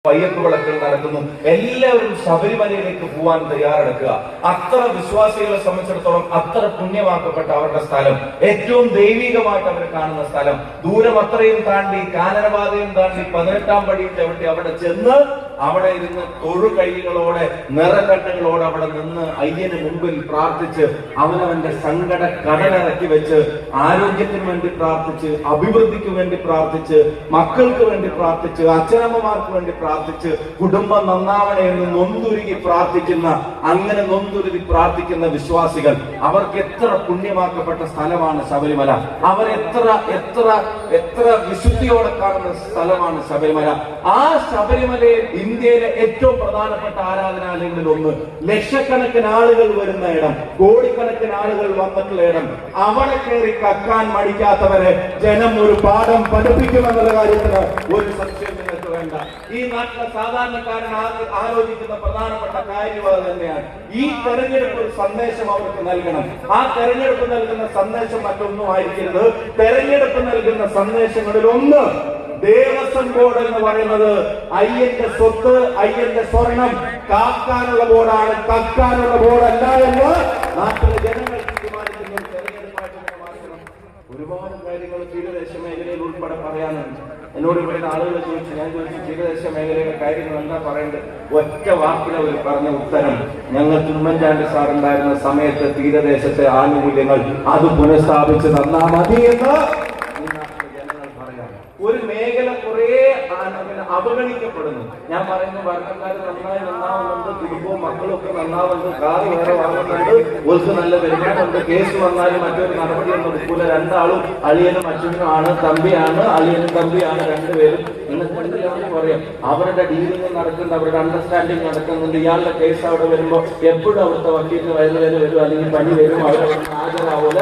വയ്യപ്പ് വിളക്കുകൾ നടക്കുന്നു. എല്ലാവരും ശബരിമലയിലേക്ക് പോവാൻ തയ്യാറെടുക്കുക. അത്ര വിശ്വാസികളെ സംബന്ധിച്ചിടത്തോളം അത്ര പുണ്യമാക്കപ്പെട്ട അവരുടെ സ്ഥലം, ഏറ്റവും ദൈവികമായിട്ട് അവർ കാണുന്ന സ്ഥലം, ദൂരം അത്രയും താണ്ടി കാനനപാതയും താണ്ടി 18-ാം പടിയും ചവിട്ടി അവിടെ ചെന്ന് അവിടെ ഇരുന്ന് തൊഴുകൈകളോടെ നിറകണ്ണുകളോടെ അവിടെ നിന്ന് അയ്യന് മുമ്പിൽ പ്രാർത്ഥിച്ച് അവനവന്റെ സങ്കട കടലിറക്കി വെച്ച് ആരോഗ്യത്തിന് വേണ്ടി പ്രാർത്ഥിച്ച്, അഭിവൃദ്ധിക്ക് വേണ്ടി പ്രാർത്ഥിച്ച്, മക്കൾക്ക് വേണ്ടി പ്രാർത്ഥിച്ച്, അച്ഛനമ്മമാർക്ക് വേണ്ടി പ്രാർത്ഥിച്ച്, കുടുംബം നന്നാവണേ എന്ന് നൊന്തുരുകി പ്രാർത്ഥിക്കുന്ന, അങ്ങനെ നൊന്തുരുകി പ്രാർത്ഥിക്കുന്ന വിശ്വാസികൾ, അവർക്ക് എത്ര പുണ്യമാക്കപ്പെട്ട സ്ഥലമാണ് ശബരിമല. അവർ എത്ര എത്ര എത്ര വിശുദ്ധിയോടെ കാണുന്ന സ്ഥലമാണ് ശബരിമല. ആ ശബരിമലയിൽ ഇന്ത്യയിലെ ഏറ്റവും പ്രധാനപ്പെട്ട ആരാധനാലയങ്ങളിൽ ഒന്ന്, ലക്ഷക്കണക്കിന് ആളുകൾ വരുന്ന ഇടം, കോടിക്കണക്കിന് ആളുകൾ വന്നിട്ടുള്ള ഇടം, അവിടെ കയറി കക്കാൻ മടിക്കാത്തവരെ ജനം ഒരു പാഠം പഠിപ്പിക്കുമെന്നുള്ള കാര്യത്തിന് ഒരു സംശയം നിങ്ങൾക്ക് വേണ്ട. ഈ നാട്ടിലെ സാധാരണക്കാരൻ ആലോചിക്കുന്ന പ്രധാനപ്പെട്ട കാര്യം അത് തന്നെയാണ്. ഈ തെരഞ്ഞെടുപ്പ് ഒരു സന്ദേശം അവർക്ക് നൽകണം. ആ തെരഞ്ഞെടുപ്പ് നൽകുന്ന സന്ദേശം മറ്റൊന്നും ആയിരിക്കരുത്. തെരഞ്ഞെടുപ്പ് നൽകുന്ന സന്ദേശങ്ങളിൽ ഒന്ന്, ദേവസ്വം ബോർഡ് എന്ന് പറയുന്നത് അയ്യന്റെ സ്വത്ത്, അയ്യന്റെ സ്വർണം കാക്കാനുള്ള ബോർഡാണ്, കക്കാനുള്ള ബോർഡല്ല എന്ന് നാട്ടിലെ ജനങ്ങൾ തീരുമാനിക്കുന്ന ഒരു തെരഞ്ഞെടുപ്പായിട്ട് മാറ്റണം. ഒരുപാട് കാര്യങ്ങൾ തീരദേശ മേഖലയിൽ ഉൾപ്പെടെ പറയാനുണ്ട്. എന്നോട് പറയുന്ന ആളുകൾ ചോദിച്ചു, ഞാൻ ചോദിച്ചു തീരദേശ മേഖലയുടെ കാര്യങ്ങൾ എന്താ പറയേണ്ടത്? ഒറ്റ വാക്കിൽ അവർ പറഞ്ഞ ഉത്തരം, ഞങ്ങൾ ഉമ്മൻചാണ്ടി സാർ ഉണ്ടായിരുന്ന സമയത്ത് തീരദേശത്തെ ആനുകൂല്യങ്ങൾ അത് പുനഃസ്ഥാപിച്ച് തന്നാ മതി എന്ന് ഈ നാട്ടിലെ ജനങ്ങൾ പറയാം. ഒരു മേഖല കുറെ അവഗണിക്കപ്പെടുന്നു. ഞാൻ പറയുന്നു, ഭരണക്കാർ നന്നാവുന്നുണ്ട്, കുടുംബവും മക്കളും ഒക്കെ നന്നാവുന്നുണ്ട്, കാറ് വേറെ വാങ്ങുന്നുണ്ട്, ഓർക്ക് നല്ല വരുമാനമുണ്ട്, കേസ് വന്നാലും മറ്റൊരു നടപടിയൊന്നും എടുക്കൂല, രണ്ടാളും അളിയനും അച്ഛനും ആണ്, തമ്പിയാണ്, അളിയനും തമ്പിയാണ് രണ്ടുപേരും. എന്നിട്ട് പറയാം അവരുടെ ഡീലിംഗ് നടക്കുന്നുണ്ട്, അവരുടെ അണ്ടർസ്റ്റാൻഡിങ് നടക്കുന്നുണ്ട്. ഇയാളുടെ കേസ് അവിടെ വരുമ്പോ എപ്പോഴും അവിടുത്തെ വക്കീലിന് വയറുവേദന വരും, അല്ലെങ്കിൽ പനി വരും, അവരെ ഹാജരാവൂല.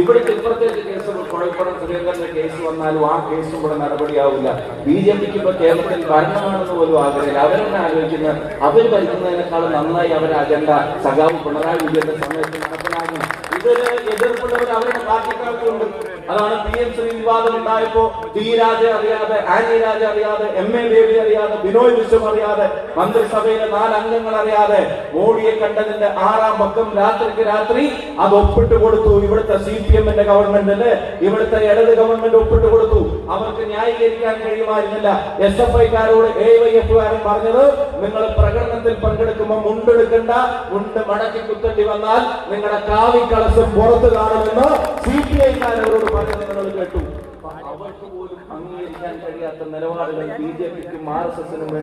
ഇവിടുത്തെ ഇപ്പുറത്തേക്ക് കേസ് കോഴിക്കോട് സുരേന്ദ്രന്റെ കേസ് വന്നാലും ആ കേസും കൂടെ നടപടിയാവില്ല. BJPക്ക് ഇപ്പൊ കേരളത്തിൽ ഭരണമാണെന്ന് പോലും ആഗ്രഹമില്ല. അവരെന്നെ ആലോചിക്കുന്ന, അവർ ഭരിക്കുന്നതിനേക്കാളും നന്നായി അവരുടെ അജണ്ട സഖാവ് പിണറായി വിജയന്റെ സമയത്ത് നടപ്പിലാകും. ഇതൊരു എതിർപ്പുള്ളവർ അവരുടെ പാർട്ടിക്കാർക്കുണ്ട്. അതാണ് PM ശ്രീ വിവാദം ഉണ്ടായപ്പോ ടി രാജ അറിയാതെ, ആന്റി രാജ അറിയാതെ, MA ബേബി അറിയാതെ, ബിനോയ് വിശ്വം അറിയാതെ, മന്ത്രിസഭയിലെ 4 അംഗങ്ങൾ അറിയാതെ മോഡിയെ കണ്ടതിന്റെ 6-ാം പക്കം രാത്രിക്ക് രാത്രി അത് ഒപ്പിട്ട് കൊടുത്തു. ഇവിടുത്തെ CPM-ന്റെ ഗവൺമെന്റിന്, ഇവിടുത്തെ ഇടത് ഗവൺമെന്റ് ഒപ്പിട്ട് കൊടുത്തു. അവർക്ക് ന്യായീകരിക്കാൻ കഴിയുമായിരുന്നില്ല. SFI-കാരോട് AYF-കാരൻ പറഞ്ഞത്, നിങ്ങൾ പ്രകടനത്തിൽ പങ്കെടുക്കുമ്പോൾ മുണ്ടെടുക്കണ്ട, മുണ്ട് മടക്കി കുത്തേണ്ടി വന്നാൽ നിങ്ങളുടെ കാവിക്കളസം പുറത്തു കാണുമെന്ന് CPI-കാരോട് പറഞ്ഞത് നിങ്ങൾ കേട്ടു. അവർക്ക് പോലും അംഗീകരിക്കാൻ കഴിയാത്ത നിലപാടുകൾ BJPക്കും RSS-നും